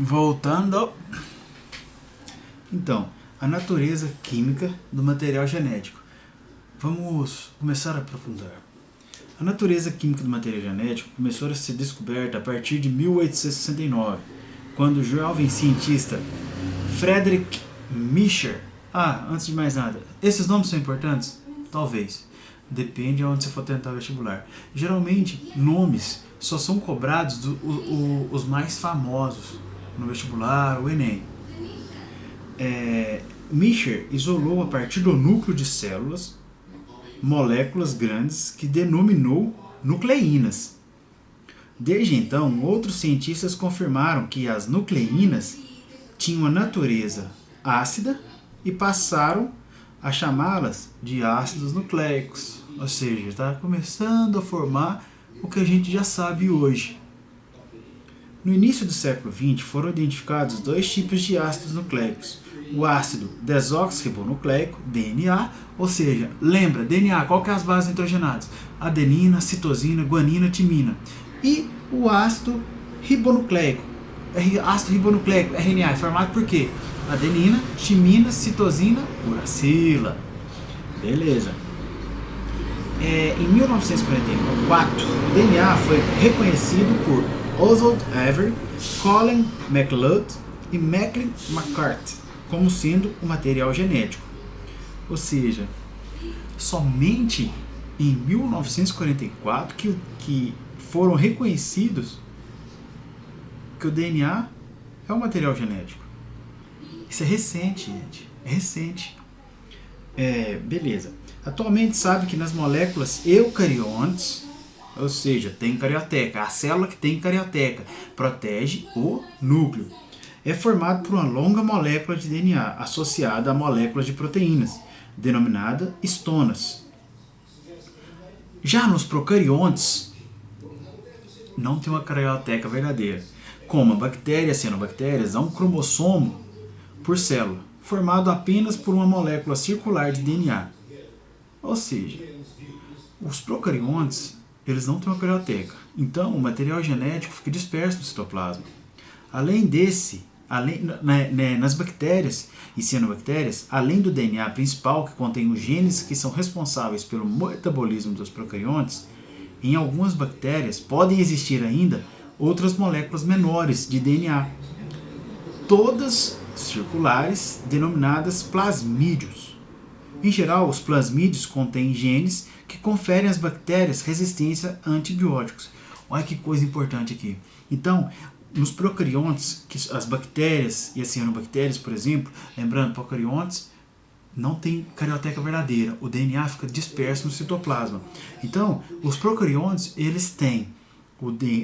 Voltando. Então, a natureza química do material genético. Vamos começar a aprofundar. A natureza química do material genético começou a ser descoberta a partir de 1869, quando o jovem cientista Friedrich Miescher. Antes de mais nada, esses nomes são importantes? Talvez. Depende de onde você for tentar o vestibular. Geralmente, nomes só são cobrados os mais famosos no vestibular, o Enem. Miescher isolou a partir do núcleo de células moléculas grandes que denominou nucleínas. Desde então, outros cientistas confirmaram que as nucleínas tinham a natureza ácida e passaram a chamá-las de ácidos nucleicos, ou seja, está começando a formar o que a gente já sabe hoje. No início do século XX foram identificados dois tipos de ácidos nucleicos: o ácido desoxirribonucleico, DNA, ou seja, lembra, DNA, qual que é as bases nitrogenadas? Adenina, citosina, guanina, timina. E o ácido ribonucleico, RNA, é formado por quê? Adenina, timina, citosina, uracila. Beleza. Em 1944, o DNA foi reconhecido por Oswald Avery, Colin MacLeod e Macklin McCarthy como sendo um material genético. Ou seja, somente em 1944 que foram reconhecidos que o DNA é um material genético. Isso é recente, gente. É recente. Beleza. Atualmente sabe que nas moléculas eucariontes, ou seja, tem carioteca, a célula que tem carioteca protege o núcleo. É formado por uma longa molécula de DNA associada a moléculas de proteínas, denominada histonas. Já nos procariontes, não tem uma carioteca verdadeira. Como a bactéria, cianobactérias, há um cromossomo por célula, formado apenas por uma molécula circular de DNA. Ou seja, os procariontes, eles não têm uma carioteca. Então, o material genético fica disperso no citoplasma. Nas bactérias e cianobactérias, além do DNA principal, que contém os genes que são responsáveis pelo metabolismo dos procariontes, em algumas bactérias podem existir ainda outras moléculas menores de DNA, todas circulares, denominadas plasmídios. Em geral, os plasmídios contêm genes que conferem às bactérias resistência a antibióticos. Olha que coisa importante aqui. Então, nos procariontes, as bactérias e as cianobactérias, por exemplo, lembrando, procariontes não tem carioteca verdadeira, o DNA fica disperso no citoplasma. Então, os procariontes, eles têm,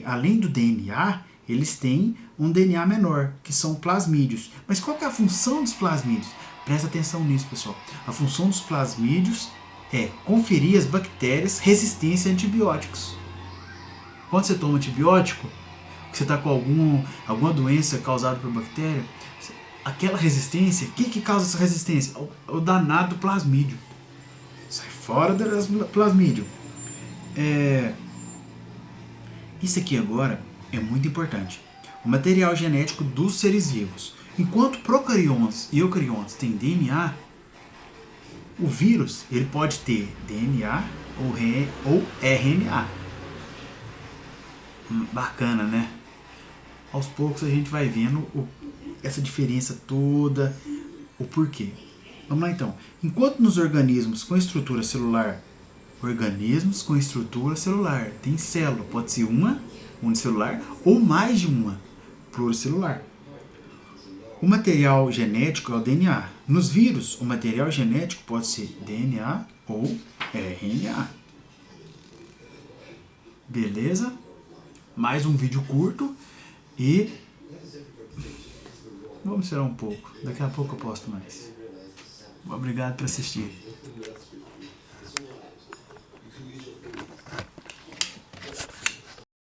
além do DNA, eles têm um DNA menor, que são plasmídios. Mas qual que é a função dos plasmídios? Presta atenção nisso, pessoal. A função dos plasmídios é conferir às bactérias resistência a antibióticos. Quando você toma antibiótico, que você está com alguma doença causada por bactéria, aquela resistência, o que causa essa resistência? O danado plasmídio. Sai fora do plasmídio. Isso aqui agora é muito importante. O material genético dos seres vivos. Enquanto procariontes e eucariontes têm DNA, o vírus ele pode ter DNA ou RNA. Bacana, né? Aos poucos a gente vai vendo essa diferença toda, o porquê. Vamos lá então. Enquanto nos organismos com estrutura celular, tem célula, pode ser uma unicelular ou mais de uma pluricelular. O material genético é o DNA. Nos vírus, o material genético pode ser DNA ou RNA. Beleza? Mais um vídeo curto e vamos esperar um pouco. Daqui a pouco eu posto mais. Obrigado por assistir.